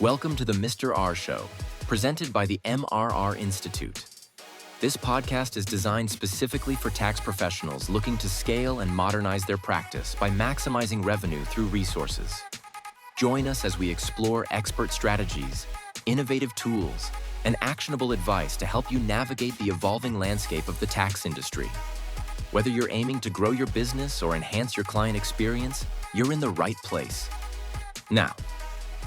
Welcome to the Mr. R Show, presented by the MRR Institute. This podcast is designed specifically for tax professionals looking to scale and modernize their practice by maximizing revenue through resources. Join us as we explore expert strategies, innovative tools, and actionable advice to help you navigate the evolving landscape of the tax industry. Whether you're aiming to grow your business or enhance your client experience, you're in the right place. Now,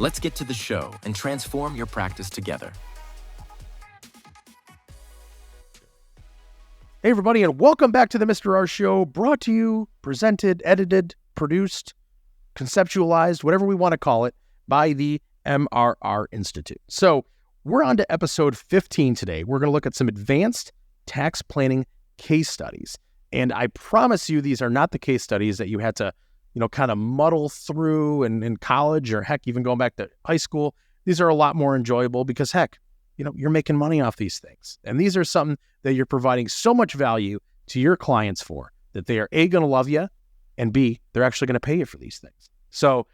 let's get to the show and transform your practice together. Hey, everybody, and welcome back to the Mr. R Show, brought to you, presented, edited, produced, conceptualized, whatever we want to call it, by the MRR Institute. So we're on to episode 15 today. We're going to look at some advanced tax planning case studies. And I promise you, these are not the case studies that you had to kind of muddle through in college or heck, even going back to high school. These are a lot more enjoyable because heck, you're making money off these things. And these are something that you're providing so much value to your clients for that they are A, going to love you, and B, they're actually going to pay you for these things. So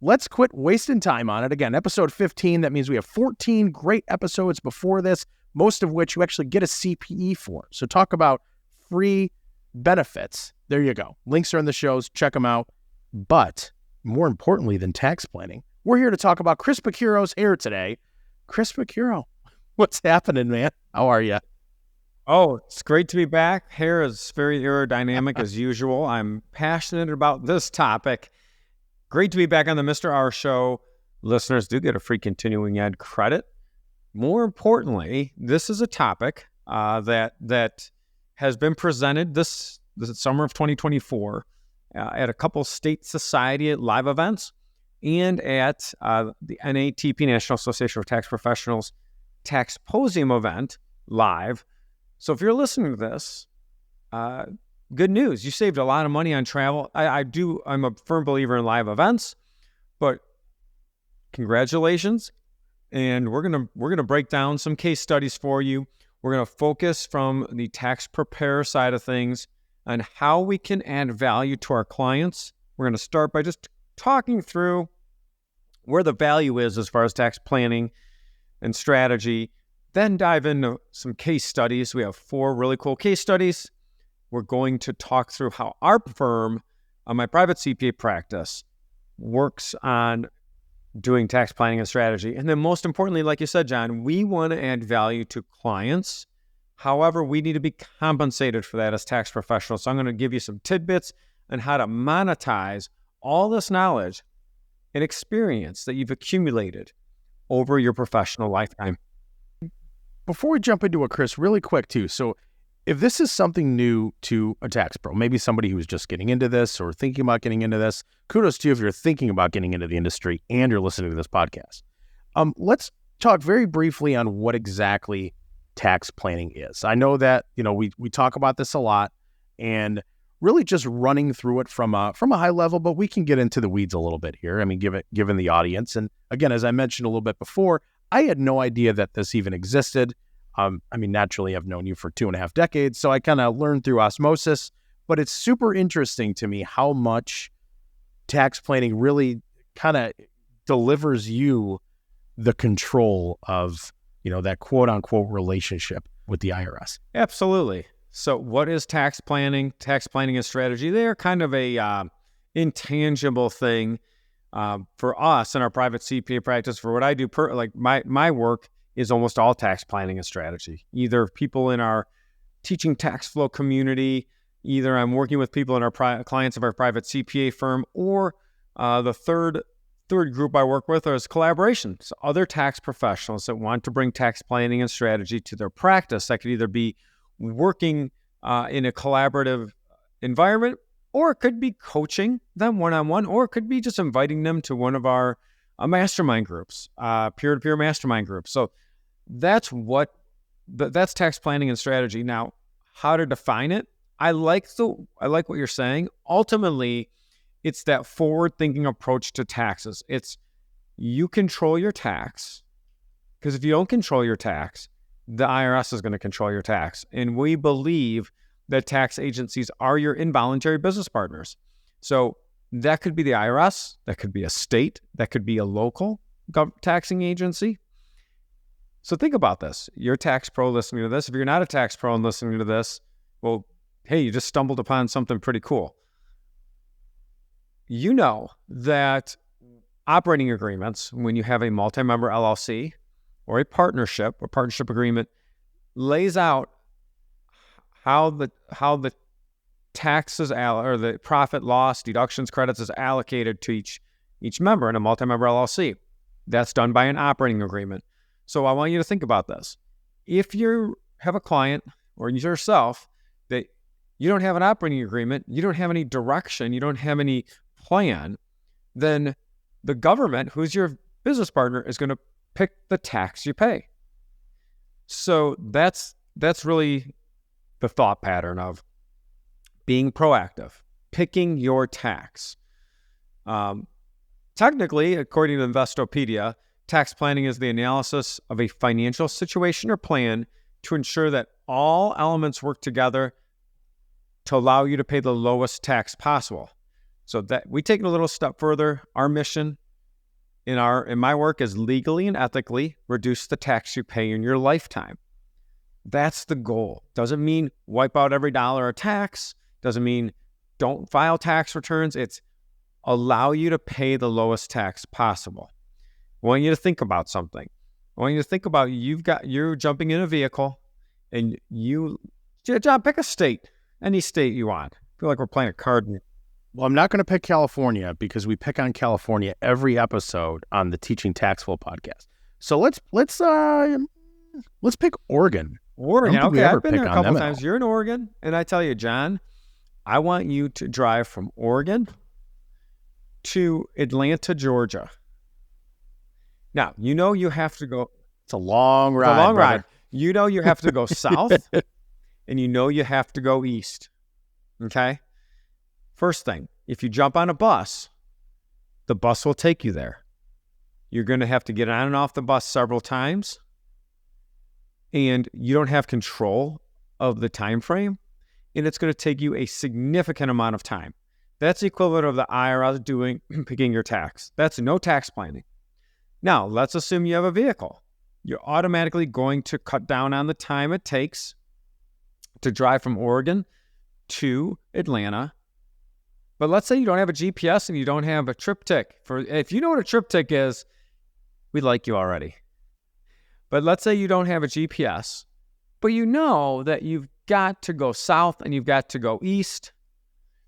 let's quit wasting time on it. Again, episode 15, that means we have 14 great episodes before this, most of which you actually get a CPE for. So talk about free benefits. There you go. Links are in the shows. Check them out. But more importantly than tax planning, we're here to talk about Chris Picciurro's hair today. Chris Picciurro, what's happening, man? How are you? Oh, it's great to be back. Hair is very aerodynamic as usual. I'm passionate about this topic. Great to be back on the Mr. R Show. Listeners do get a free continuing ed credit. More importantly, this is a topic that has been presented this summer of 2024 at a couple state society live events and at the NATP, National Association of Tax Professionals, Tax Posium event live. So if you're listening to this, good news. You saved a lot of money on travel. I'm a firm believer in live events, but congratulations. And we're gonna break down some case studies for you. We're gonna focus from the tax preparer side of things on how we can add value to our clients. We're gonna start by just talking through where the value is as far as tax planning and strategy, then dive into some case studies. We have 4 really cool case studies. We're going to talk through how our firm, my private CPA practice, works on doing tax planning and strategy. And then most importantly, like you said, John, we want to add value to clients. However, we need to be compensated for that as tax professionals. So I'm going to give you some tidbits on how to monetize all this knowledge and experience that you've accumulated over your professional lifetime. Before we jump into it, Chris, really quick too. So if this is something new to a tax pro, maybe somebody who's just getting into this or thinking about getting into this, kudos to you if you're thinking about getting into the industry and you're listening to this podcast. Let's talk very briefly on what exactly tax planning is. I know that, we talk about this a lot and really just running through it from a high level, but we can get into the weeds a little bit here. I mean, given the audience. And again, as I mentioned a little bit before, I had no idea that this even existed. Naturally, I've known you for 2.5 decades, so I kind of learned through osmosis, but it's super interesting to me how much tax planning really kind of delivers you the control of, that quote unquote relationship with the IRS. Absolutely. So what is tax planning? Tax planning and strategy, they're kind of a intangible thing for us in our private CPA practice. For what I do, my work is almost all tax planning and strategy. Either people in our teaching tax flow community, either I'm working with people in our clients of our private CPA firm, or the third group I work with is collaborations, other tax professionals that want to bring tax planning and strategy to their practice. That could either be working in a collaborative environment, or it could be coaching them one-on-one, or it could be just inviting them to one of our mastermind groups, peer-to-peer mastermind groups. So that's tax planning and strategy. Now, how to define it? I like what you're saying. Ultimately, it's that forward-thinking approach to taxes. It's you control your tax, because if you don't control your tax, the IRS is going to control your tax. And we believe that tax agencies are your involuntary business partners. So that could be the IRS, that could be a state, that could be a local, taxing agency. So think about this. You're a tax pro listening to this. If you're not a tax pro and listening to this, well, hey, you just stumbled upon something pretty cool. You know that operating agreements, when you have a multi-member LLC or a partnership agreement, lays out how the taxes or the profit loss deductions credits is allocated to each member in a multi-member LLC. That's done by an operating agreement. So I want you to think about this. If you have a client or yourself that you don't have an operating agreement, you don't have any direction, you don't have any plan, then the government, who's your business partner, is going to pick the tax you pay. So that's really the thought pattern of being proactive, picking your tax. Technically, according to Investopedia, tax planning is the analysis of a financial situation or plan to ensure that all elements work together to allow you to pay the lowest tax possible. So that we take it a little step further. Our mission in my work is legally and ethically reduce the tax you pay in your lifetime. That's the goal. Doesn't mean wipe out every dollar of tax. Doesn't mean don't file tax returns. It's allow you to pay the lowest tax possible. I want you to think about something. I want you to think about you're jumping in a vehicle and John, pick a state, any state you want. I feel like we're playing a card. Well, I'm not going to pick California because we pick on California every episode on the Teaching Taxable podcast. So let's pick Oregon. Oregon, okay. I've been there a couple times. You're in Oregon, and I tell you, John, I want you to drive from Oregon to Atlanta, Georgia. Now, you know you have to go. It's a long ride. It's a long ride. You know you have to go south, and you know you have to go east. Okay? First thing, if you jump on a bus, the bus will take you there. You're going to have to get on and off the bus several times, and you don't have control of the time frame, and it's going to take you a significant amount of time. That's the equivalent of the IRS picking your tax. That's no tax planning. Now, let's assume you have a vehicle. You're automatically going to cut down on the time it takes to drive from Oregon to Atlanta. But let's say you don't have a GPS and you don't have a triptych. If you know what a triptych is, we like you already. But let's say you don't have a GPS, but you know that you've got to go south and you've got to go east.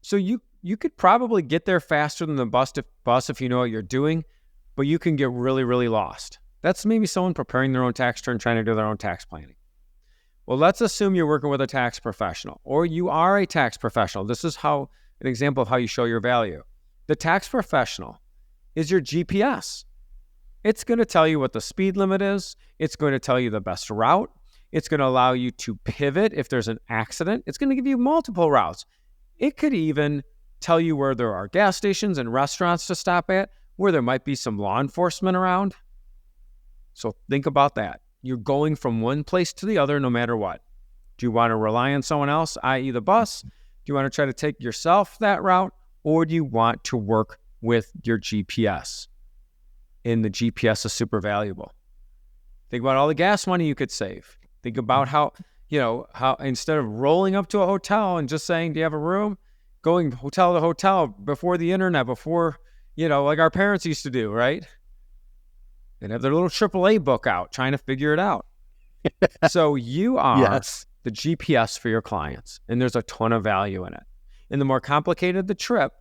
So you could probably get there faster than the bus if you know what you're doing, but you can get really, really lost. That's maybe someone preparing their own tax return, trying to do their own tax planning. Well, let's assume you're working with a tax professional, or you are a tax professional. This is an example of how you show your value. The tax professional is your GPS. It's going to tell you what the speed limit is. It's going to tell you the best route. It's going to allow you to pivot if there's an accident. It's going to give you multiple routes. It could even tell you where there are gas stations and restaurants to stop at, where there might be some law enforcement around. So think about that. You're going from one place to the other no matter what. Do you want to rely on someone else, i.e. the bus? Do you want to try to take yourself that route? Or do you want to work with your GPS? And the GPS is super valuable. Think about all the gas money you could save. Think about how instead of rolling up to a hotel and just saying, do you have a room? Going hotel to hotel before the internet, before, like our parents used to do, right? They'd have their little AAA book out, trying to figure it out. So you are the GPS for your clients, and there's a ton of value in it. And the more complicated the trip,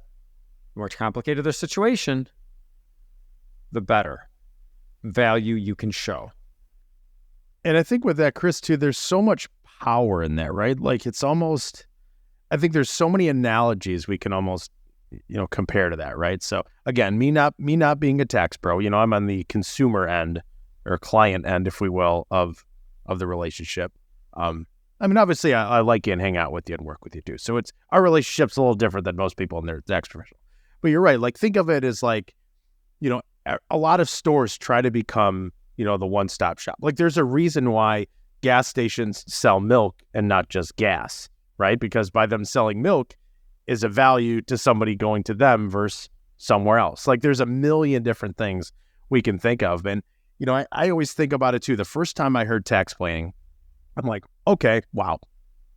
the more complicated their situation, the better value you can show. And I think with that, Chris, too, there's so much power in that, right? Like it's almost, I think there's so many analogies we can almost, compare to that, right? So again, me not being a tax pro, I'm on the consumer end or client end, if we will, of the relationship. Obviously I like you and hang out with you and work with you too. So our relationship's a little different than most people in their tax professional. But you're right. Like think of it as like, a lot of stores try to become, the one-stop shop. Like there's a reason why gas stations sell milk and not just gas, right? Because by them selling milk is a value to somebody going to them versus somewhere else. Like there's a million different things we can think of. And, I always think about it too. The first time I heard tax planning, I'm like, okay, wow.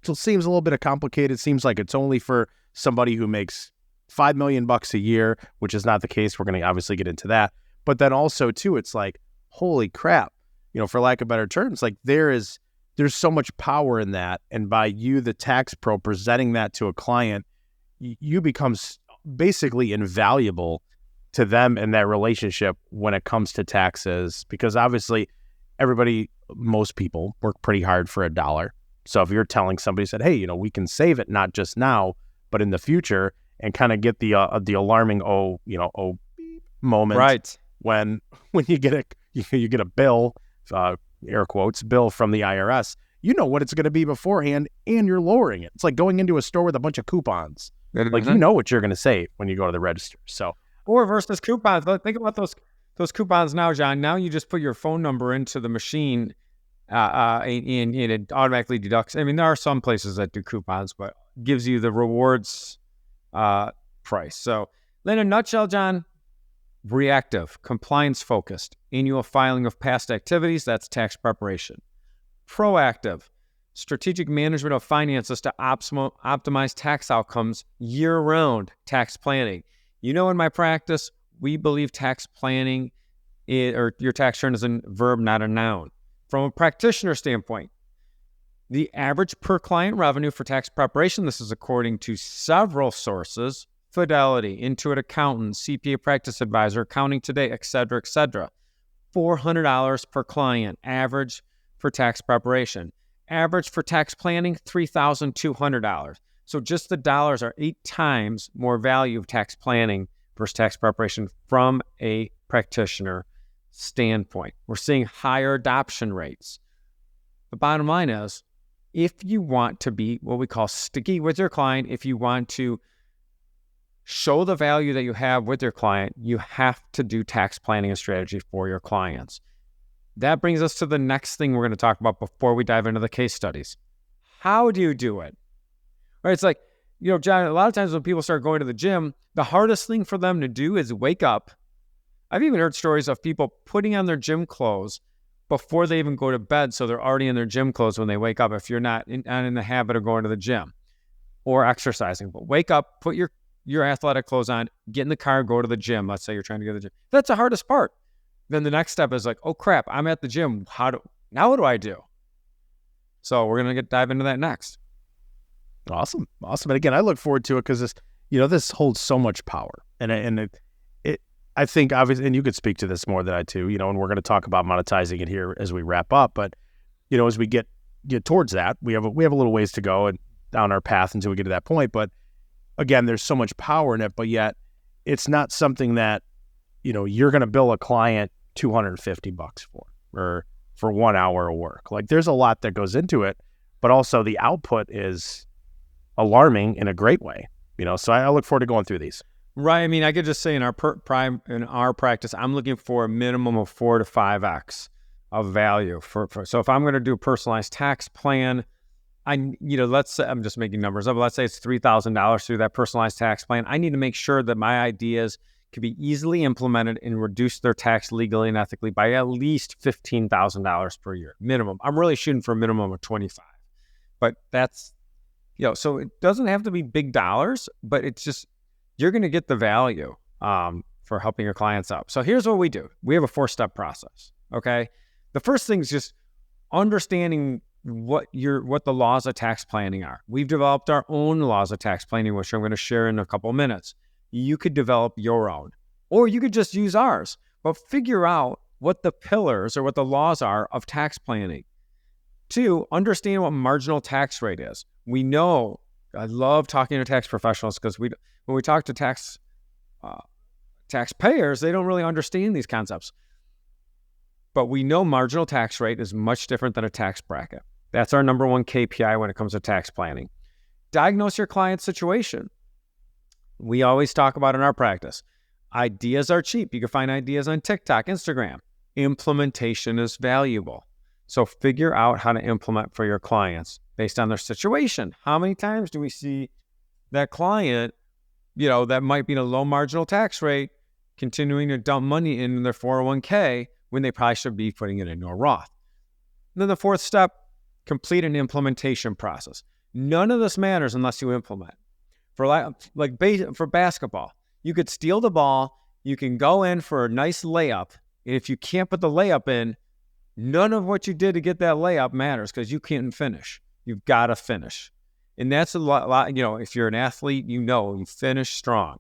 So it seems a little bit complicated. Seems like it's only for somebody who makes $5 million a year, which is not the case. We're going to obviously get into that. But then also too, it's like, holy crap, for lack of better terms, like there's so much power in that. And by you, the tax pro, presenting that to a client, you become basically invaluable to them in that relationship when it comes to taxes, because obviously most people work pretty hard for $1. So if you're telling somebody, said, hey, we can save it, not just now, but in the future, and kind of get the alarming, moment, right, when you get a bill, air quotes, bill from the IRS, what it's going to be beforehand, and you're lowering it. It's like going into a store with a bunch of coupons. Mm-hmm. Like, what you're going to save when you go to the register. So, or versus coupons. Think about those coupons now, John. Now you just put your phone number into the machine, and it automatically deducts. I mean, there are some places that do coupons, but gives you the rewards price. So, in a nutshell, John, reactive, compliance-focused, annual filing of past activities, that's tax preparation. Proactive, strategic management of finances to optimize tax outcomes year-round, tax planning. In my practice, we believe tax planning or your tax return is a verb, not a noun. From a practitioner standpoint, the average per client revenue for tax preparation, this is according to several sources, Fidelity, Intuit Accountant, CPA Practice Advisor, Accounting Today, et cetera, $400 per client, average for tax preparation. Average for tax planning, $3,200. So just the dollars are 8 times more value of tax planning versus tax preparation from a practitioner standpoint. We're seeing higher adoption rates. The bottom line is, if you want to be what we call sticky with your client, if you want to show the value that you have with your client, you have to do tax planning and strategy for your clients. That brings us to the next thing we're going to talk about before we dive into the case studies. How do you do it? Right? It's like, John, a lot of times when people start going to the gym, the hardest thing for them to do is wake up. I've even heard stories of people putting on their gym clothes before they even go to bed, so they're already in their gym clothes when they wake up, if you're not in the habit of going to the gym or exercising. But wake up, put your athletic clothes on, get in the car, go to the gym. Let's say you're trying to go to the gym. That's the hardest part. Then the next step is like, oh crap, I'm at the gym. Now what do I do? So we're going to dive into that next. Awesome. And again, I look forward to it because this holds so much power. And I think obviously, and you could speak to this more than I do, and we're going to talk about monetizing it here as we wrap up. But, as we get towards that, we have a little ways to go and down our path until we get to that point. But again, there's so much power in it, but yet it's not something that, you're going to bill a client $250 or for 1 hour of work. Like, there's a lot that goes into it, but also the output is alarming in a great way, so I look forward to going through these. Right. I mean, I could just say in our practice, I'm looking for a minimum of 4 to 5x of value so if I'm going to do a personalized tax plan, let's say, I'm just making numbers up. Let's say it's $3,000 through that personalized tax plan. I need to make sure that my ideas can be easily implemented and reduce their tax legally and ethically by at least $15,000 per year minimum. I'm really shooting for a minimum of 25, but that's, so it doesn't have to be big dollars, but it's just, you're going to get the value for helping your clients out. So here's what we do. We have a 4-step process. Okay. The first thing is just understanding what the laws of tax planning are. We've developed our own laws of tax planning, which I'm going to share in a couple of minutes. You could develop your own, or you could just use ours, but figure out what the pillars or what the laws are of tax planning. 2, understand what marginal tax rate is. We know, I love talking to tax professionals because when we talk to taxpayers, they don't really understand these concepts. But we know marginal tax rate is much different than a tax bracket. That's our number one KPI when it comes to tax planning. Diagnose your client's situation. We always talk about in our practice, ideas are cheap. You can find ideas on TikTok, Instagram. Implementation is valuable. So figure out how to implement for your clients based on their situation. How many times do we see that client, that might be in a low marginal tax rate, continuing to dump money in their 401k when they probably should be putting it into a Roth. And then the fourth step, complete an implementation process. None of this matters unless you implement. For basketball, you could steal the ball, you can go in for a nice layup, and if you can't put the layup in, none of what you did to get that layup matters because you can't finish. You've got to finish. And that's a lot, if you're an athlete, you finish strong.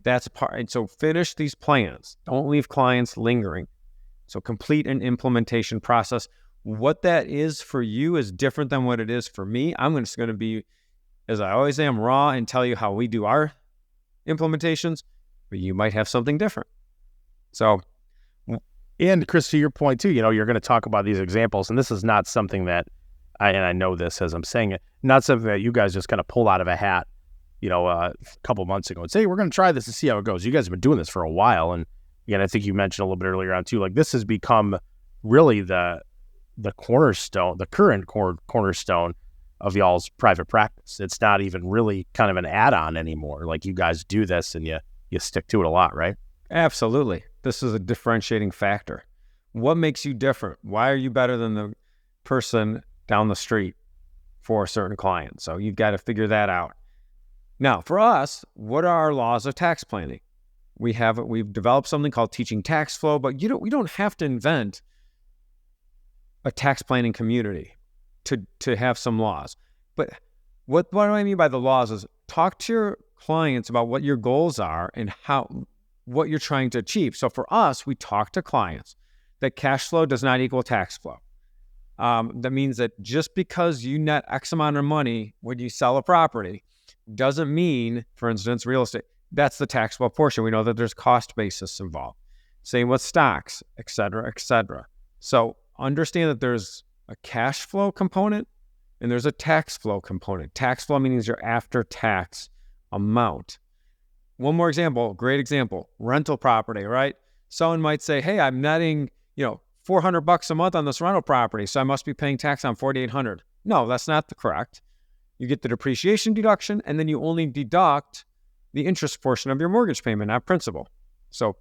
That's part. And so finish these plans. Don't leave clients lingering. So complete an implementation process. What that is for you is different than what it is for me. I'm just going to be, as I always am, raw and tell you how we do our implementations, but you might have something different. So, and Chris, to your point too, you're going to talk about these examples, and this is not something that, I know this as I'm saying it, not something that you guys just kind of pulled out of a hat, a couple months ago and say, hey, we're going to try this and see how it goes. You guys have been doing this for a while. And again, I think you mentioned a little bit earlier on too, like this has become really the cornerstone, the current cornerstone of y'all's private practice. It's not even really kind of an add-on anymore. Like you guys do this and you stick to it a lot, right? Absolutely. This is a differentiating factor. What makes you different? Why are you better than the person down the street for a certain client? So you've got to figure that out. Now, for us, what are our laws of tax planning? We've developed something called teaching tax flow, but we don't have to invent a tax planning community to have some laws. But what do I mean by the laws is talk to your clients about what your goals are and what you're trying to achieve. So for us, we talk to clients that cash flow does not equal tax flow. That means that just because you net X amount of money when you sell a property doesn't mean, for instance, real estate, that's the taxable portion. We know that there's cost basis involved. Same with stocks, et cetera, et cetera. So understand that there's a cash flow component and there's a tax flow component. Tax flow means your after-tax amount. One more example, great example, rental property, right? Someone might say, hey, I'm netting, $400 a month on this rental property, so I must be paying tax on $4,800. No, that's not the correct. You get the depreciation deduction, and then you only deduct the interest portion of your mortgage payment, not principal. So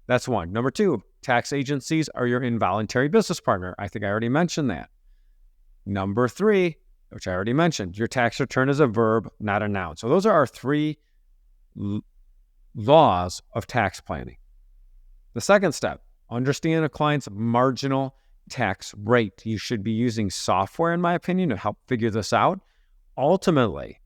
that's one. Number two, tax agencies are your involuntary business partner. I think I already mentioned that. Number three, which I already mentioned, your tax return is a verb, not a noun. So those are our three laws of tax planning. The second step, understand a client's marginal tax rate. You should be using software, in my opinion, to help figure this out. Ultimately,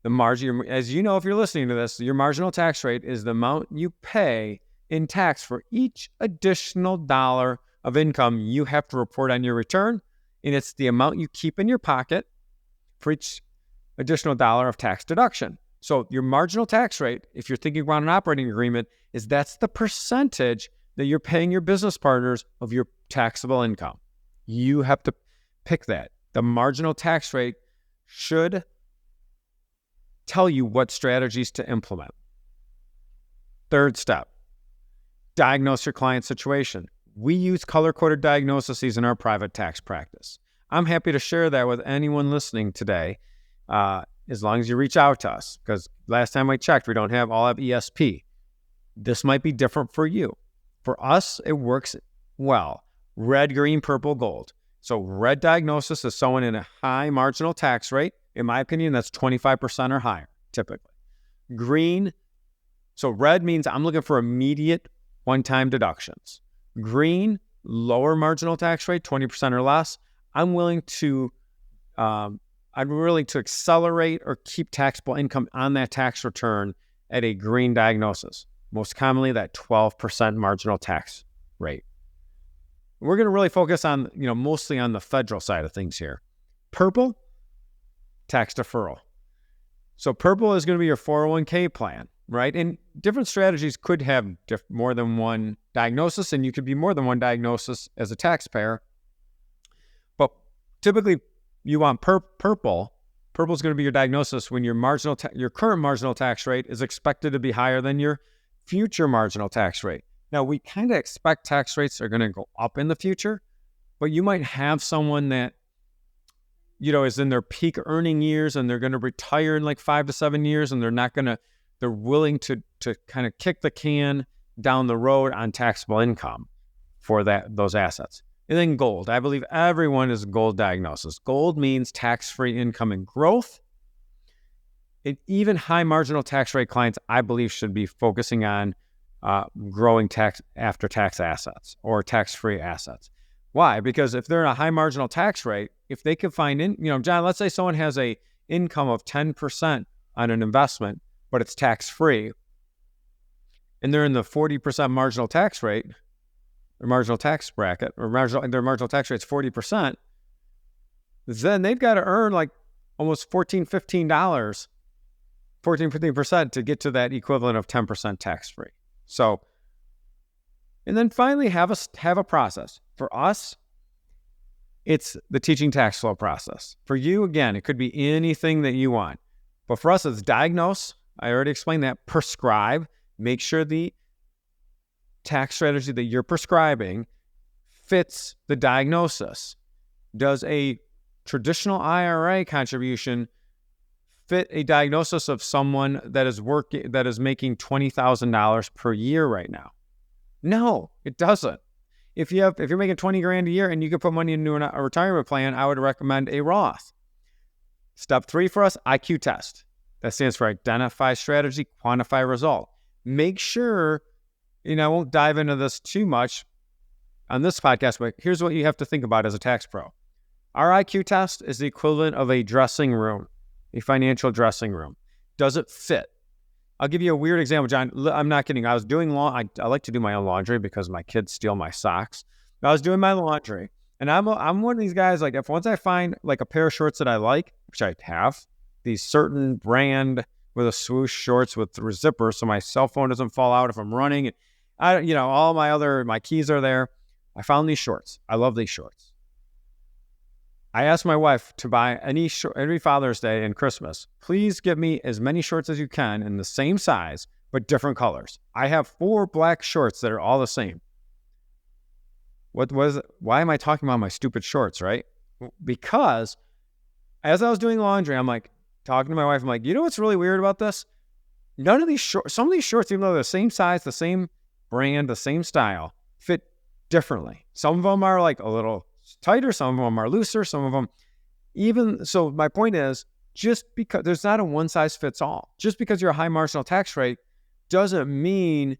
the margin, as you know, if you're listening to this, your marginal tax rate is the amount you pay in tax for each additional dollar of income you have to report on your return, and it's the amount you keep in your pocket for each additional dollar of tax deduction. So your marginal tax rate, if you're thinking about an operating agreement, that's the percentage that you're paying your business partners of your taxable income. You have to pick that. The marginal tax rate should tell you what strategies to implement. Third step, diagnose your client situation. We use color-coded diagnoses in our private tax practice. I'm happy to share that with anyone listening today, as long as you reach out to us, because last time I checked, we don't all have ESP. This might be different for you. For us, it works well. Red, green, purple, gold. So red diagnosis is someone in a high marginal tax rate. In my opinion, that's 25% or higher, typically. Green, so red means I'm looking for immediate one-time deductions. Green, lower marginal tax rate, 20% or less. I'm willing to accelerate or keep taxable income on that tax return at a green diagnosis. Most commonly, that 12% marginal tax rate. We're going to really focus on, mostly on the federal side of things here. Purple, tax deferral. So purple is going to be your 401k plan, right? And different strategies could have more than one diagnosis, and you could be more than one diagnosis as a taxpayer. But typically, you want purple. Purple is going to be your diagnosis when your current marginal tax rate is expected to be higher than your future marginal tax rate. Now, we kind of expect tax rates are going to go up in the future, but you might have someone that, is in their peak earning years and they're going to retire in like 5 to 7 years, and they're willing to kind of kick the can down the road on taxable income for those assets. And then gold. I believe everyone is gold diagnosis. Gold means tax-free income and growth. And even high marginal tax rate clients, I believe, should be focusing on growing after-tax assets or tax-free assets. Why? Because if they're in a high marginal tax rate, if they can find John, let's say someone has a income of 10% on an investment, but it's tax-free, and they're in the 40% marginal tax rate, or marginal tax bracket, or their marginal tax rate's 40%, then they've got to earn like almost $15 15% to get to that equivalent of 10% tax-free. So, and then finally have a process. For us, it's the teaching tax flow process. For you, again, it could be anything that you want. But for us, it's diagnose. I already explained that. Prescribe. Make sure the tax strategy that you're prescribing fits the diagnosis. Does a traditional IRA contribution fit a diagnosis of someone that is making $20,000 per year right now? No, it doesn't. If you're making $20,000 a year and you can put money into a retirement plan, I would recommend a Roth. Step 3 for us, IQ test. That stands for identify strategy, quantify result. Make sure, I won't dive into this too much on this podcast, but here's what you have to think about as a tax pro. Our IQ test is the equivalent of a dressing room, a financial dressing room. Does it fit? I'll give you a weird example, John. I'm not kidding. I was doing I like to do my own laundry because my kids steal my socks. I was doing my laundry, and I'm one of these guys, like, if once I find like a pair of shorts that I like, which I have, these certain brand with a swoosh shorts with zippers so my cell phone doesn't fall out if I'm running. All my keys are there. I found these shorts. I love these shorts. I asked my wife to buy every Father's Day and Christmas, please give me as many shorts as you can in the same size, but different colors. I have 4 black shorts that are all the same. Why am I talking about my stupid shorts, right? Because as I was doing laundry, I'm like, talking to my wife, I'm like, you know what's really weird about this? None of these shorts, some of these shorts, even though they're the same size, the same brand, the same style, fit differently. Some of them are like a little tighter, some of them are looser, some of them even. So my point is, just because there's not a one size fits all, just because you're a high marginal tax rate doesn't mean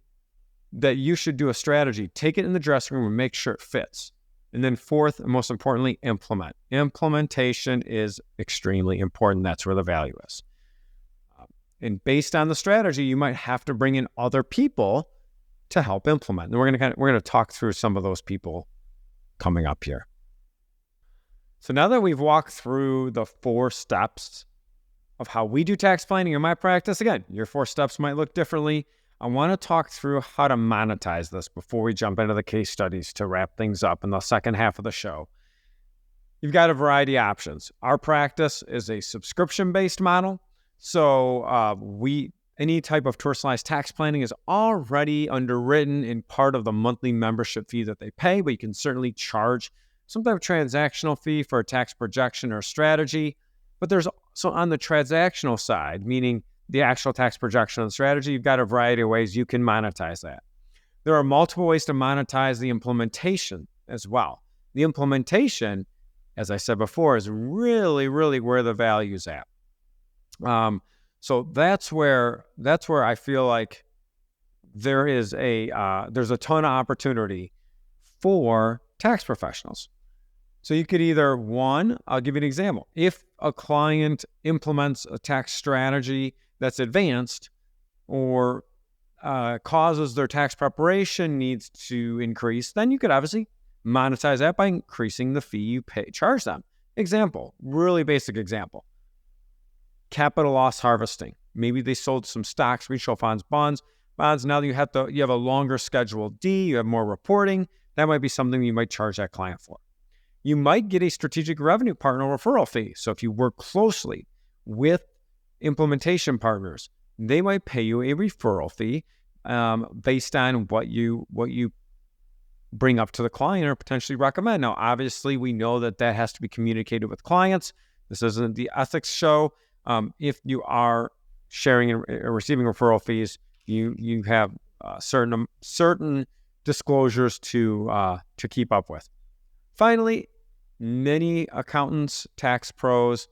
that you should do a strategy. Take it in the dressing room and make sure it fits. And then fourth, and most importantly, implement. Implementation is extremely important. That's where the value is. And based on the strategy, you might have to bring in other people to help implement. And we're going to talk through some of those people coming up here. So now that we've walked through the 4 steps of how we do tax planning in my practice, again, your 4 steps might look differently. I want to talk through how to monetize this before we jump into the case studies to wrap things up in the second half of the show. You've got a variety of options. Our practice is a subscription-based model. So any type of personalized tax planning is already underwritten in part of the monthly membership fee that they pay, but you can certainly charge some type of transactional fee for a tax projection or strategy. But there's also on the transactional side, meaning the actual tax projection and strategy, you've got a variety of ways you can monetize that. There are multiple ways to monetize the implementation as well. The implementation, as I said before, is really, really where the value's at. So that's where I feel like there's a ton of opportunity for tax professionals. So you could either, one, I'll give you an example. If a client implements a tax strategy that's advanced or causes their tax preparation needs to increase, then you could obviously monetize that by increasing the fee you charge them. Example, really basic example. Capital loss harvesting. Maybe they sold some stocks, mutual funds, bonds. Now you have a longer Schedule D, you have more reporting. That might be something you might charge that client for. You might get a strategic revenue partner referral fee. So if you work closely with implementation partners, they might pay you a referral fee based on what you bring up to the client or potentially recommend. Now, obviously, we know that has to be communicated with clients. This isn't the ethics show. If you are sharing and receiving referral fees, you have certain disclosures to keep up with. Finally, many accountants, tax pros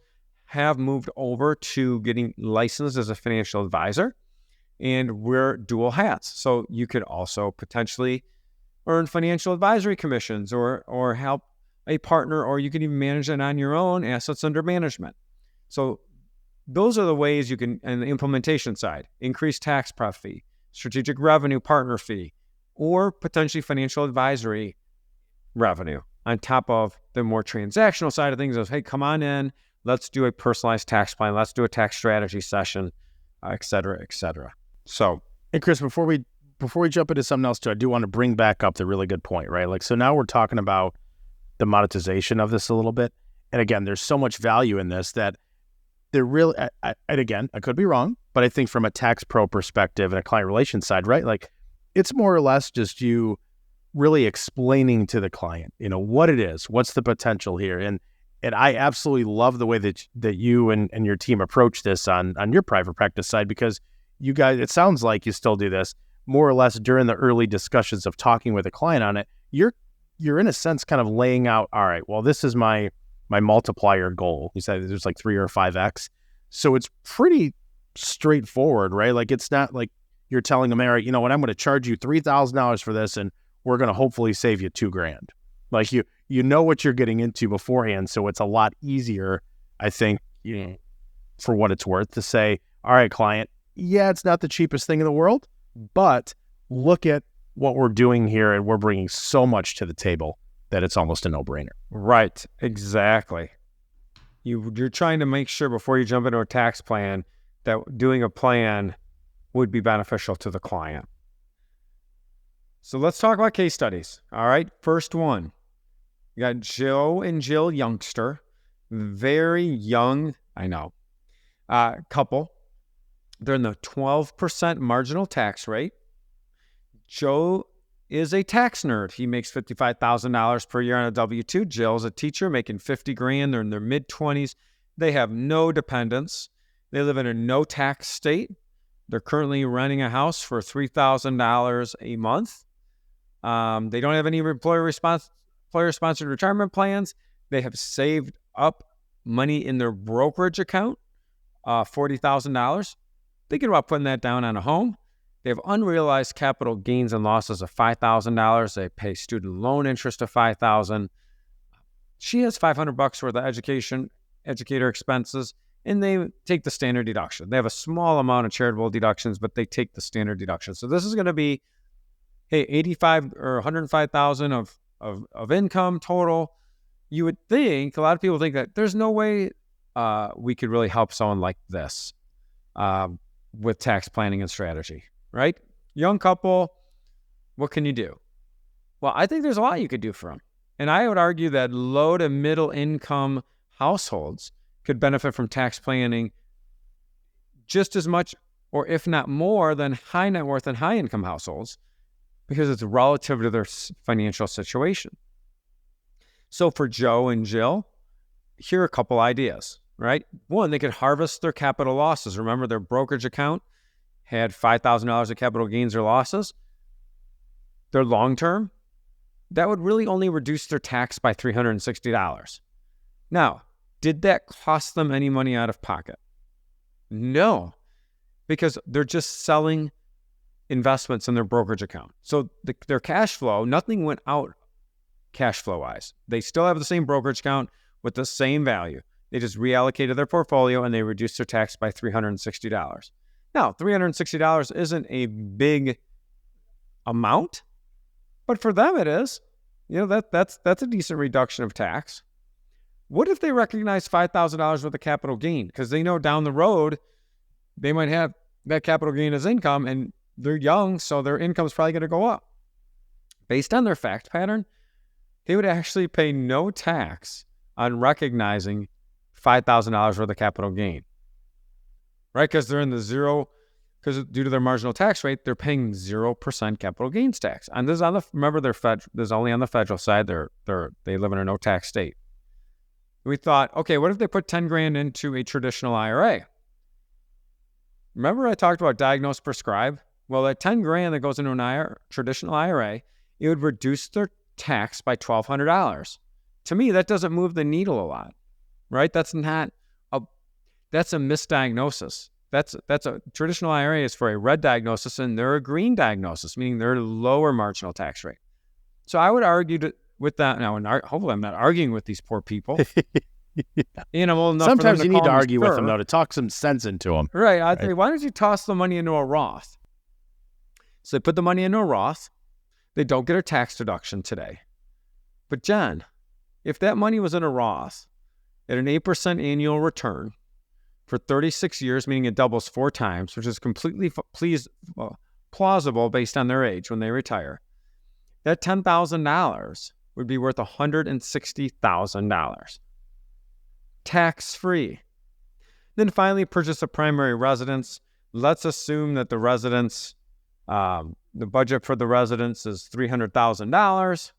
have moved over to getting licensed as a financial advisor, and wear dual hats. So you could also potentially earn financial advisory commissions or help a partner, or you can even manage it on your own, assets under management. So those are the ways you can, and the implementation side, increase tax prep fee, strategic revenue partner fee, or potentially financial advisory revenue on top of the more transactional side of things of, hey, come on in, let's do a personalized tax plan, let's do a tax strategy session, et cetera, et cetera. So, hey, Chris, before we jump into something else too, I do want to bring back up the really good point, right? Like, so now we're talking about the monetization of this a little bit. And again, there's so much value in this that there really, and again, I could be wrong, but I think from a tax pro perspective and a client relations side, right? Like, it's more or less just you really explaining to the client, what it is, what's the potential here. And I absolutely love the way that you and your team approach this on your private practice side, because you guys, it sounds like you still do this more or less during the early discussions of talking with a client on it. You're in a sense kind of laying out, all right, well, this is my multiplier goal. You said there's like 3 or 5x. So it's pretty straightforward, right? Like, it's not like you're telling them, all right, you know what, I'm going to charge you $3,000 for this, and we're going to hopefully save you $2,000. Like, you know what you're getting into beforehand. So it's a lot easier, I think, for what it's worth, to say, all right, client, yeah, it's not the cheapest thing in the world, but look at what we're doing here, and we're bringing so much to the table that it's almost a no-brainer. Right, exactly. You're trying to make sure before you jump into a tax plan that doing a plan would be beneficial to the client. So let's talk about case studies. All right, first one. You got Joe and Jill Youngster, very young, I know, couple. They're in the 12% marginal tax rate. Joe is a tax nerd. He makes $55,000 per year on a W-2. Jill's a teacher making $50,000. They're in their mid-20s. They have no dependents. They live in a no-tax state. They're currently renting a house for $3,000 a month. They don't have any employer-sponsored retirement plans. They have saved up money in their brokerage account, $40,000. Thinking about putting that down on a home. They have unrealized capital gains and losses of $5,000. They pay student loan interest of $5,000. She has $500 worth of educator expenses, and they take the standard deduction. They have a small amount of charitable deductions, but they take the standard deduction. So this is going to be, hey, $85,000 or $105,000 of income total. You would think, a lot of people think that there's no way we could really help someone like this with tax planning and strategy, right? Young couple, what can you do? Well, I think there's a lot you could do for them. And I would argue that low to middle income households could benefit from tax planning just as much, or if not more, than high net worth and high income households, because it's relative to their financial situation. So for Joe and Jill, here are a couple ideas, right? One, they could harvest their capital losses. Remember, their brokerage account had $5,000 of capital gains or losses. Their long-term, that would really only reduce their tax by $360. Now, did that cost them any money out of pocket? No, because they're just selling investments in their brokerage account. So their cash flow, nothing went out cash flow-wise. They still have the same brokerage account with the same value. They just reallocated their portfolio and they reduced their tax by $360. Now, $360 isn't a big amount, but for them it is. That's a decent reduction of tax. What if they recognize $5,000 worth of capital gain? Because they know down the road they might have that capital gain as income, and they're young, so their income is probably going to go up. Based on their fact pattern, they would actually pay no tax on recognizing $5,000 worth of capital gain, right? Because they're in the zero, because due to their marginal tax rate, they're paying 0% capital gains tax. And this is remember, there's only on the federal side. They live in a no tax state. We thought, okay, what if they put $10,000 into a traditional IRA? Remember I talked about diagnose, prescribe? Well, that 10 grand that goes into an traditional IRA, it would reduce their tax by $1,200. To me, that doesn't move the needle a lot, right? That's a misdiagnosis. That's a traditional IRA is for a red diagnosis, and they're a green diagnosis, meaning they're a lower marginal tax rate. So I would argue with that now, and hopefully I'm not arguing with these poor people. Sometimes you need to argue with them, though, to talk some sense into them. Right. I'd say, why don't you toss the money into a Roth? So they put the money into a Roth. They don't get a tax deduction today. But John, if that money was in a Roth at an 8% annual return for 36 years, meaning it doubles 4 times, which is completely plausible based on their age when they retire, that $10,000 would be worth $160,000. Tax-free. Then finally purchase a primary residence. Let's assume that the residence, the budget for the residence is $300,000,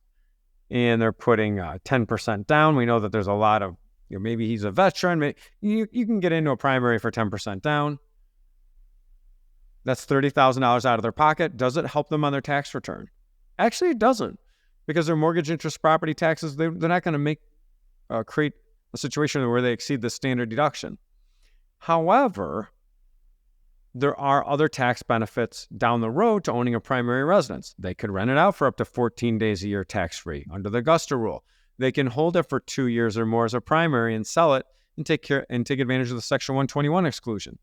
and they're putting 10% down. We know that there's a lot of, maybe he's a veteran. You can get into a primary for 10% down. That's $30,000 out of their pocket. Does it help them on their tax return? Actually, it doesn't, because their mortgage interest property taxes, they're not going to create a situation where they exceed the standard deduction. However, there are other tax benefits down the road to owning a primary residence. They could rent it out for up to 14 days a year tax-free under the Augusta rule. They can hold it for 2 years or more as a primary and sell it and take advantage of the Section 121 exclusion.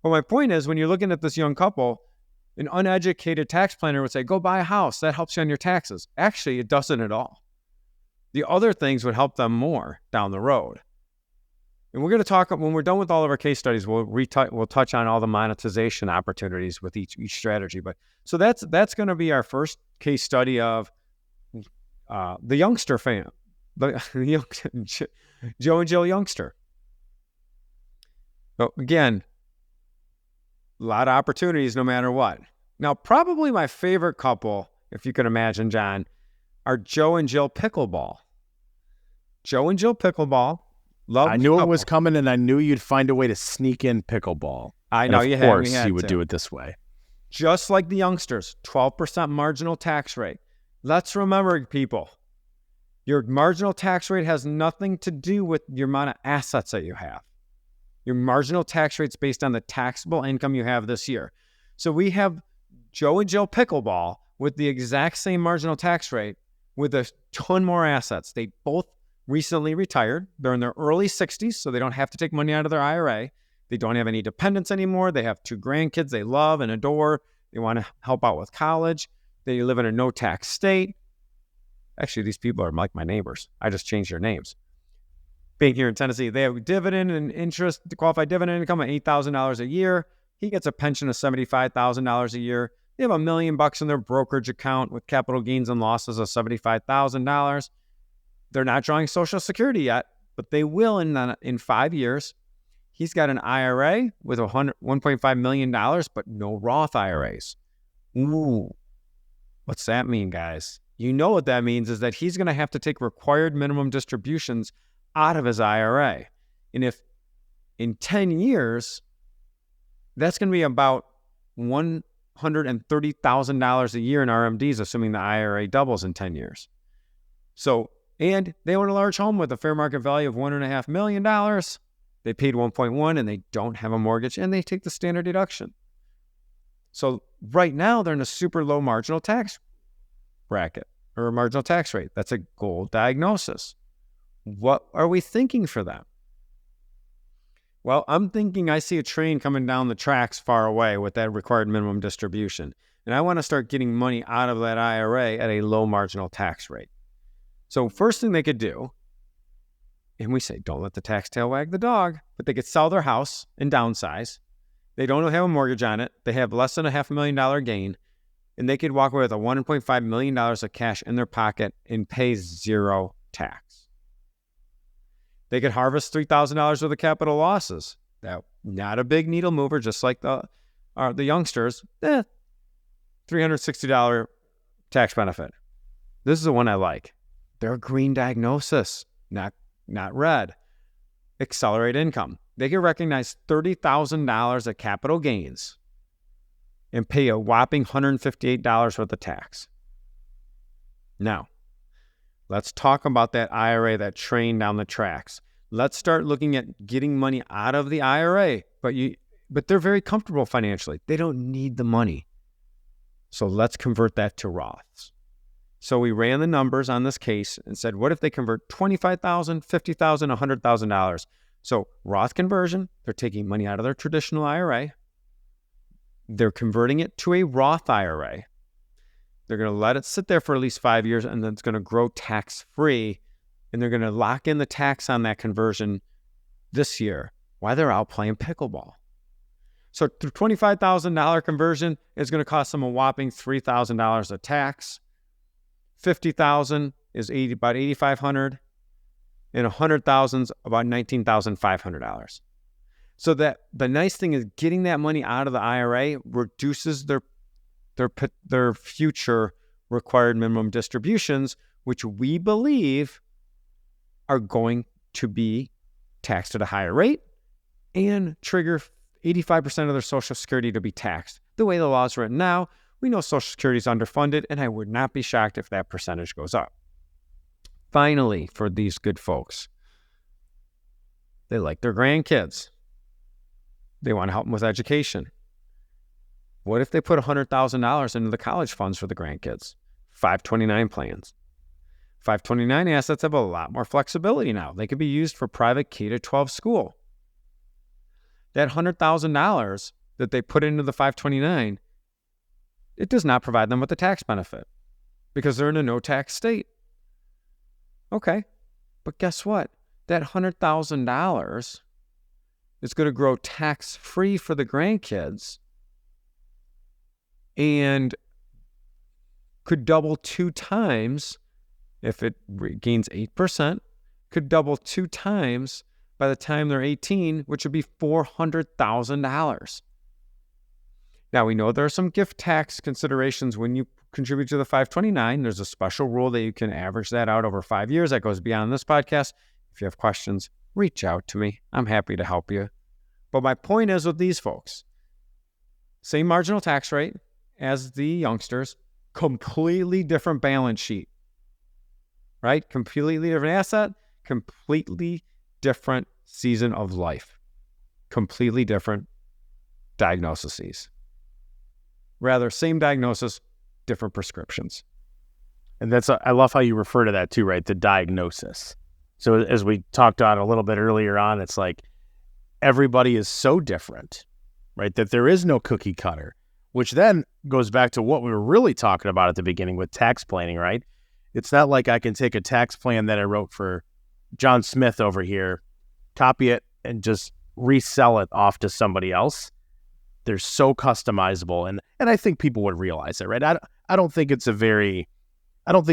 But my point is, when you're looking at this young couple, an uneducated tax planner would say, go buy a house. That helps you on your taxes. Actually, it doesn't at all. The other things would help them more down the road. And we're going to talk, when we're done with all of our case studies, we'll touch on all the monetization opportunities with each strategy. But so that's going to be our first case study of the youngster fan, Joe and Jill Youngster. But again, a lot of opportunities no matter what. Now, probably my favorite couple, if you can imagine, John, are Joe and Jill Pickleball. Joe and Jill Pickleball. I knew it was coming, and I knew you'd find a way to sneak in pickleball. I know you had. Of course, you would do it this way. Just like the youngsters, 12% marginal tax rate. Let's remember, people, your marginal tax rate has nothing to do with your amount of assets that you have. Your marginal tax rate's based on the taxable income you have this year. So we have Joe and Jill Pickleball with the exact same marginal tax rate with a ton more assets. They both recently retired. They're in their early 60s, so they don't have to take money out of their IRA. They don't have any dependents anymore. They have 2 grandkids they love and adore. They want to help out with college. They live in a no-tax state. Actually, these people are like my neighbors. I just changed their names. Being here in Tennessee, they have dividend and interest, qualified dividend income of $8,000 a year. He gets a pension of $75,000 a year. They have $1 million in their brokerage account with capital gains and losses of $75,000. They're not drawing Social Security yet, but they will in 5 years. He's got an IRA with $1.5 million, but no Roth IRAs. Ooh, what's that mean, guys? You know what that means is that he's going to have to take required minimum distributions out of his IRA. And if in 10 years, that's going to be about $130,000 a year in RMDs, assuming the IRA doubles in 10 years. So, and they own a large home with a fair market value of $1.5 million. They paid 1.1 and they don't have a mortgage, and they take the standard deduction. So right now they're in a super low marginal tax bracket or a marginal tax rate. That's a gold diagnosis. What are we thinking for them? Well, I'm thinking I see a train coming down the tracks far away with that required minimum distribution. And I want to start getting money out of that IRA at a low marginal tax rate. So first thing they could do, and we say, don't let the tax tail wag the dog, but they could sell their house and downsize. They don't have a mortgage on it. They have less than a $500,000 gain, and they could walk away with a $1.5 million of cash in their pocket and pay 0 tax. They could harvest $3,000 worth of capital losses. That not a big needle mover, just like the youngsters. $360 tax benefit. This is the one I like. They're a green diagnosis, not red. Accelerate income. They can recognize $30,000 of capital gains and pay a whopping $158 worth of tax. Now, let's talk about that IRA, that train down the tracks. Let's start looking at getting money out of the IRA, but they're very comfortable financially. They don't need the money. So let's convert that to Roths. So we ran the numbers on this case and said, what if they convert $25,000, $50,000, $100,000? So Roth conversion, they're taking money out of their traditional IRA. They're converting it to a Roth IRA. They're going to let it sit there for at least 5 years, and then it's going to grow tax-free, and they're going to lock in the tax on that conversion this year while they're out playing pickleball. So the $25,000 conversion is going to cost them a whopping $3,000 of tax. $50,000 is about $8,500, and $100,000 is about $19,500. So that the nice thing is getting that money out of the IRA reduces their future required minimum distributions, which we believe are going to be taxed at a higher rate and trigger 85% of their Social Security to be taxed. The way the law is written now, we know Social Security is underfunded, and I would not be shocked if that percentage goes up. Finally, for these good folks, they like their grandkids. They want to help them with education. What if they put $100,000 into the college funds for the grandkids? 529 plans. 529 assets have a lot more flexibility now. They could be used for private K-12 school. That $100,000 that they put into the 529, it does not provide them with a tax benefit because they're in a no-tax state. Okay, but guess what? That $100,000 is going to grow tax-free for the grandkids and could double 2 times if it gains 8%, could double 2 times by the time they're 18, which would be $400,000. Now, we know there are some gift tax considerations when you contribute to the 529. There's a special rule that you can average that out over 5 years. That goes beyond this podcast. If you have questions, reach out to me. I'm happy to help you. But my point is with these folks, same marginal tax rate as the youngsters, completely different balance sheet, right? Completely different asset, completely different season of life, completely different diagnoses. Rather, same diagnosis, different prescriptions. And I love how you refer to that too, right? The diagnosis. So as we talked on a little bit earlier on, it's like everybody is so different, right? That there is no cookie cutter, which then goes back to what we were really talking about at the beginning with tax planning, right? It's not like I can take a tax plan that I wrote for John Smith over here, copy it, and just resell it off to somebody else. They're so customizable, and I think people would realize it, right? I don't think it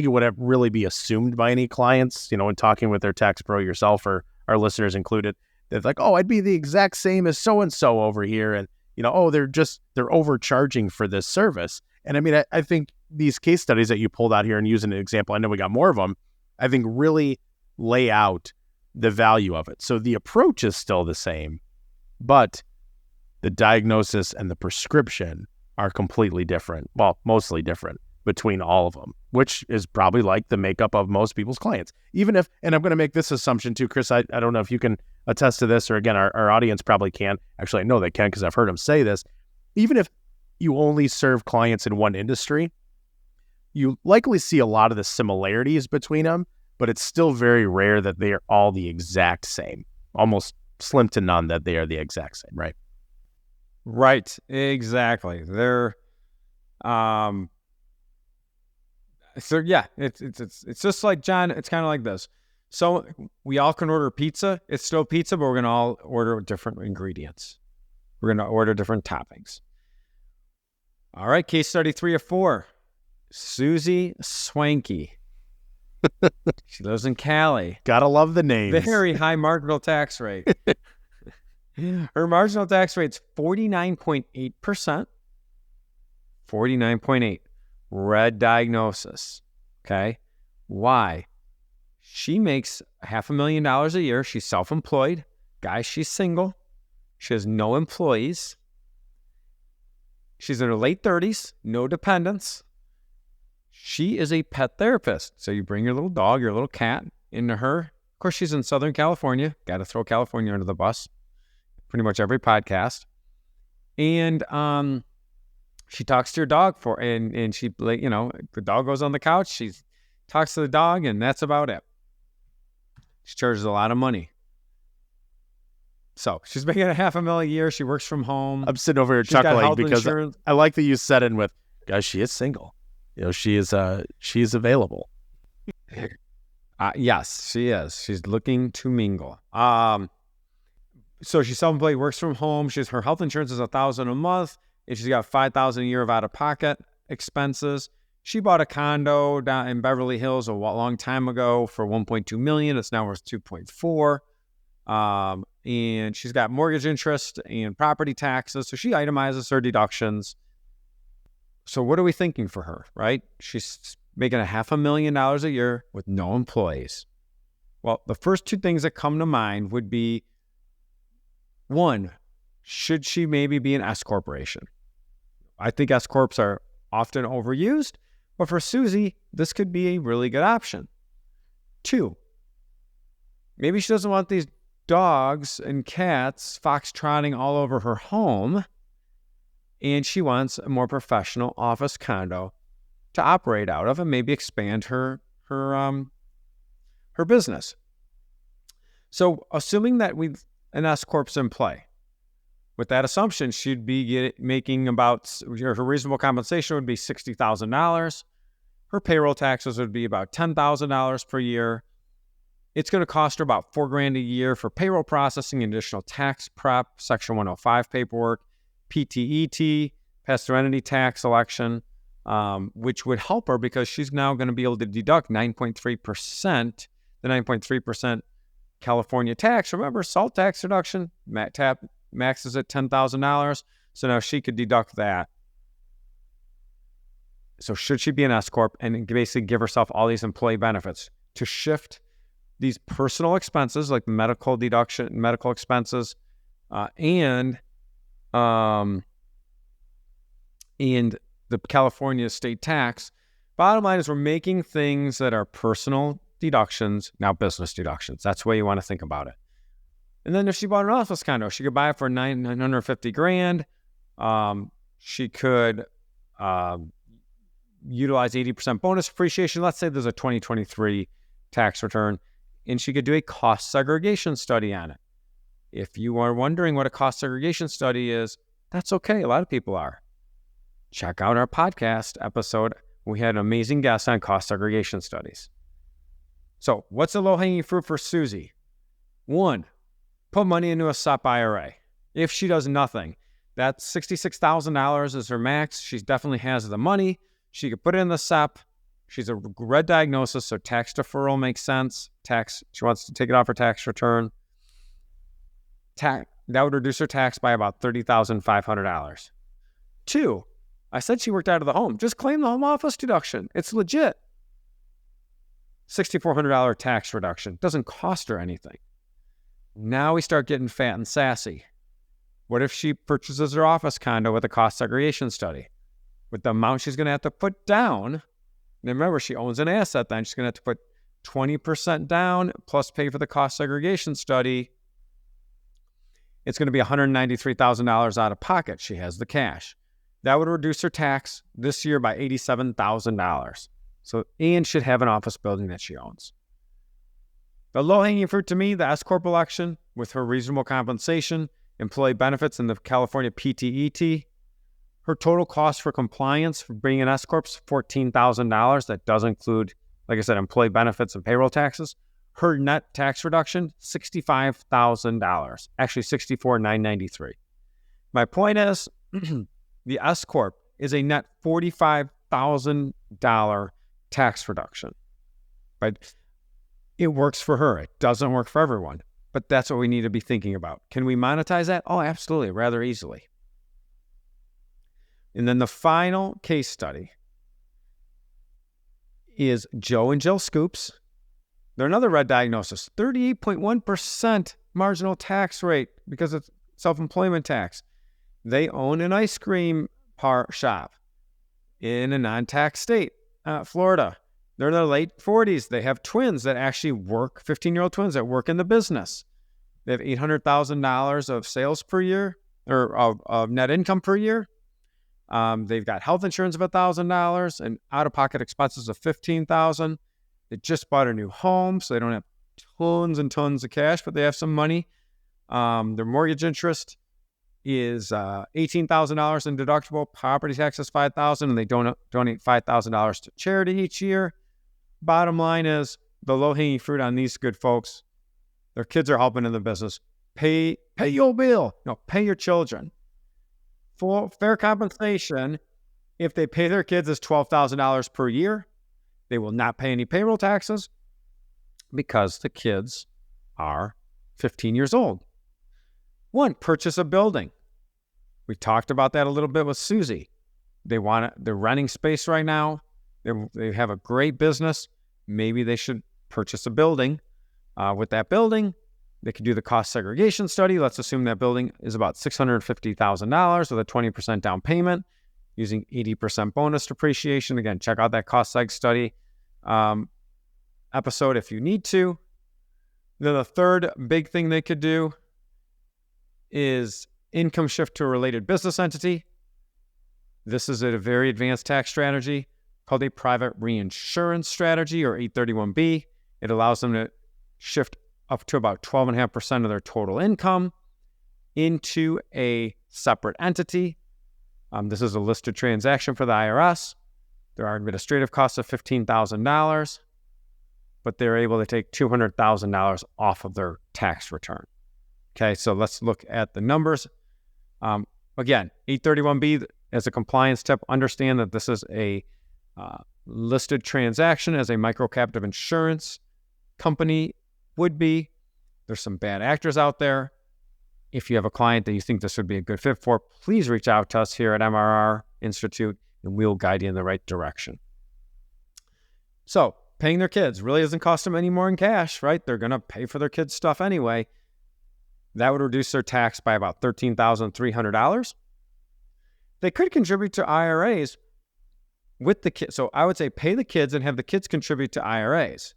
would really be assumed by any clients, when talking with their tax pro, yourself or our listeners included, they're like, oh, I'd be the exact same as so-and-so over here, and they're overcharging for this service. And I mean, I think these case studies that you pulled out here and using an example, I know we got more of them, I think really lay out the value of it. So the approach is still the same, but the diagnosis and the prescription are completely different. Well, mostly different between all of them, which is probably like the makeup of most people's clients. Even if, and I'm going to make this assumption too, Chris, I don't know if you can attest to this, or again, our audience probably can. Actually, I know they can because I've heard them say this. Even if you only serve clients in one industry, you likely see a lot of the similarities between them, but it's still very rare that they are all the exact same. Almost slim to none that they are the exact same, right? Right, exactly. They're, so yeah, it's just like, John, it's kind of like this. So we all can order pizza. It's still pizza, but we're going to all order different ingredients. We're going to order different toppings. All right, case study 3 of 4. Susie Swanky. She lives in Cali. Gotta love the names. Very high marginal tax rate. Her marginal tax rate's 49.8%. 49.8. Red diagnosis. Okay. Why? She makes $500,000 a year. She's self-employed. Guys, she's single. She has no employees. She's in her late 30s, no dependents. She is a pet therapist. So you bring your little dog, your little cat into her. Of course, she's in Southern California. Got to throw California under the bus. Pretty much every podcast. And she talks to your dog and she, the dog goes on the couch. She talks to the dog, and that's about it. She charges a lot of money. So she's making $500,000 a year. She works from home. I'm sitting over here She's got chuckling health because insurance. I like that you set in with, guys, she is single. She is available. Yes, she is. She's looking to mingle. So she's self-employed, works from home. Her health insurance is $1,000 a month, and she's got $5,000 a year of out-of-pocket expenses. She bought a condo down in Beverly Hills a long time ago for $1.2 million. It's now worth $2.4 million. And she's got mortgage interest and property taxes. So she itemizes her deductions. So what are we thinking for her, right? She's making $500,000 a year with no employees. Well, the first two things that come to mind would be, one, should she maybe be an S corporation? I think S corps are often overused, but for Susie, this could be a really good option. Two, maybe she doesn't want these dogs and cats foxtrotting all over her home, and she wants a more professional office condo to operate out of and maybe expand her business. So assuming that we've an S corp's in play, with that assumption, she'd be making about, her reasonable compensation would be $60,000. Her payroll taxes would be about $10,000 per year. It's going to cost her about $4,000 a year for payroll processing, additional tax prep, Section 105 paperwork, PTET, pass-through entity tax election, which would help her because she's now going to be able to deduct 9.3%, the 9.3% California tax. Remember, SALT tax deduction, max is at $10,000. So now she could deduct that. So should she be an S corp and basically give herself all these employee benefits to shift these personal expenses like medical deduction, medical expenses, and the California state tax? Bottom line is we're making things that are personal deductions now business deductions. That's the way you want to think about it. And then if she bought an office condo, she could buy it for $950,000. She could utilize 80% bonus depreciation. Let's say there's a 2023 tax return, and she could do a cost segregation study on it. If you are wondering what a cost segregation study is, that's okay. A lot of people are. Check out our podcast episode. We had an amazing guest on cost segregation studies. So what's the low-hanging fruit for Susie? One, put money into a SEP IRA. If she does nothing, that's $66,000 is her max. She definitely has the money. She could put it in the SEP. She's a red diagnosis, so tax deferral makes sense. She wants to take it off her tax return. That would reduce her tax by about $30,500. Two, I said she worked out of the home. Just claim the home office deduction. It's legit. $6,400 tax reduction. Doesn't cost her anything. Now we start getting fat and sassy. What if she purchases her office condo with a cost segregation study? With the amount she's going to have to put down, and remember, she owns an asset then, she's going to have to put 20% down plus pay for the cost segregation study. It's going to be $193,000 out of pocket. She has the cash. That would reduce her tax this year by $87,000. So, and should have an office building that she owns. The low-hanging fruit to me, the S corp election with her reasonable compensation, employee benefits, and the California PTET. Her total cost for compliance for being an S corp is $14,000. That does include, like I said, employee benefits and payroll taxes. Her net tax reduction, $65,000. Actually, $64,993. My point is, the S corp is a net $45,000 tax reduction. But it works for her. It doesn't work for everyone. But that's what we need to be thinking about. Can we monetize that? Oh, absolutely, rather easily. And then the final case study is Joe and Jill Scoops. They're another red diagnosis, 38.1% marginal tax rate because of self-employment tax. They own an ice cream shop in a non-tax state, Florida. They're in their late 40s. They have twins that actually work, 15-year-old twins that work in the business. They have $800,000 of sales per year, or of net income per year. They've got health insurance of $1,000 and out-of-pocket expenses of $15,000. They just bought a new home, so they don't have tons and tons of cash, but they have some money. Their mortgage interest is $18,000 in deductible. Property tax is $5,000, and they donate $5,000 to charity each year. Bottom line is, the low-hanging fruit on these good folks, their kids are helping in the business. Pay your bill. No, pay your children. For fair compensation, if they pay their kids, is $12,000 per year. They will not pay any payroll taxes because the kids are 15 years old. One, purchase a building. We talked about that a little bit with Susie. They're renting space right now. They have a great business. Maybe they should purchase a building. With that building, they can do the cost segregation study. Let's assume that building is about $650,000 with a 20% down payment using 80% bonus depreciation. Again, check out that cost seg study episode if you need to. Then the third big thing they could do is income shift to a related business entity. This is a very advanced tax strategy called a private reinsurance strategy, or 831B. It allows them to shift up to about 12.5% of their total income into a separate entity. This is a listed transaction for the IRS. There are administrative costs of $15,000, but they're able to take $200,000 off of their tax return. Okay, so let's look at the numbers. Again, 831B as a compliance tip, understand that this is a listed transaction as a micro-captive insurance company would be. There's some bad actors out there. If you have a client that you think this would be a good fit for, please reach out to us here at MRR Institute, and we'll guide you in the right direction. So, paying their kids really doesn't cost them any more in cash, right? They're going to pay for their kids' stuff anyway. That would reduce their tax by about $13,300. They could contribute to IRAs with the kids. So I would say pay the kids and have the kids contribute to IRAs.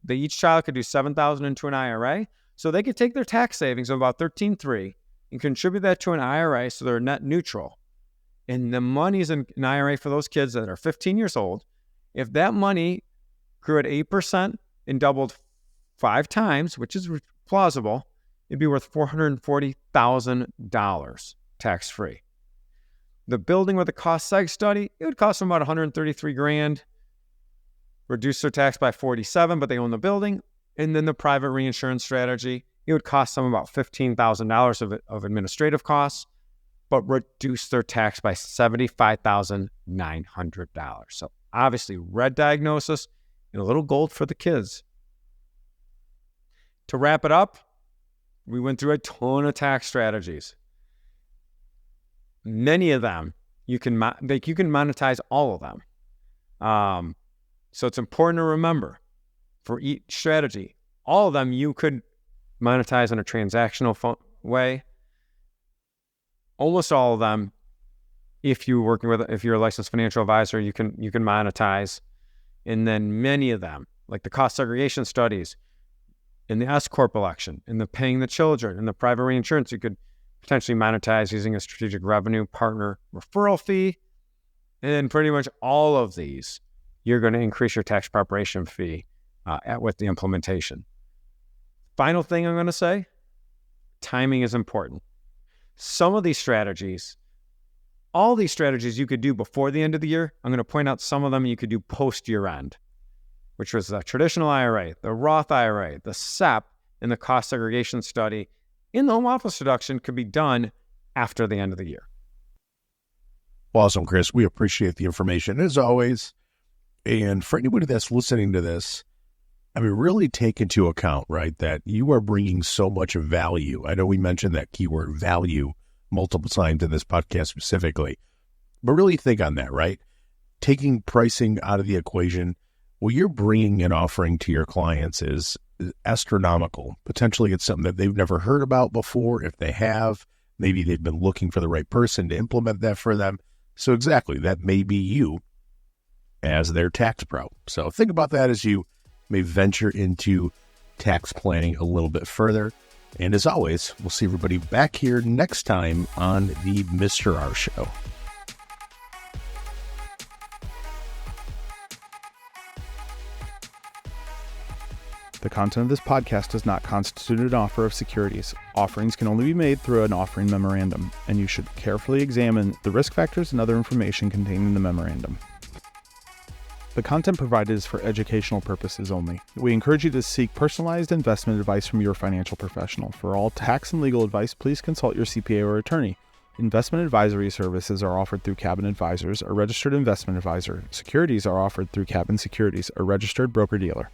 Each child could do $7,000 into an IRA. So they could take their tax savings of about $13,300 and contribute that to an IRA, so they're net neutral. And the money's in an IRA for those kids that are 15 years old. If that money grew at 8% and doubled 5 times, which is plausible, it'd be worth $440,000 tax-free. The building with the cost seg study, it would cost them about $133,000. Reduce their tax by $47,000, but they own the building. And then the private reinsurance strategy, it would cost them about $15,000 of administrative costs, but reduce their tax by $75,900. So obviously, red diagnosis and a little gold for the kids. To wrap it up, we went through a ton of tax strategies. Many of them, you can monetize all of them. So it's important to remember, for each strategy, all of them you could monetize in a transactional way. Almost all of them, if you're a licensed financial advisor, you can monetize. And then many of them, like the cost segregation studies, in the S Corp election, in the paying the children, in the private reinsurance, you could potentially monetize using a strategic revenue partner referral fee. And pretty much all of these, you're going to increase your tax preparation fee with the implementation. Final thing I'm going to say, timing is important. Some of these strategies, all these strategies you could do before the end of the year. I'm going to point out some of them you could do post year end, which was the traditional IRA, the Roth IRA, the SEP, and the cost segregation study in the home office deduction could be done after the end of the year. Awesome, Chris. We appreciate the information as always. And for anybody that's listening to this, I mean, really take into account, right, that you are bringing so much value. I know we mentioned that keyword value multiple times in this podcast specifically, but really think on that, right? Taking pricing out of the equation, what you're bringing and offering to your clients is astronomical. Potentially it's something that they've never heard about before. If they have, Maybe they've been looking for the right person to implement that for them. So exactly, that may be you as their tax pro. So think about that as you may venture into tax planning a little bit further. And as always, we'll see everybody back here next time on the Mr. R Show. The content of this podcast does not constitute an offer of securities. Offerings can only be made through an offering memorandum, and you should carefully examine the risk factors and other information contained in the memorandum. The content provided is for educational purposes only. We encourage you to seek personalized investment advice from your financial professional. For all tax and legal advice, please consult your CPA or attorney. Investment advisory services are offered through Cabin Advisors, a registered investment advisor. Securities are offered through Cabin Securities, a registered broker-dealer.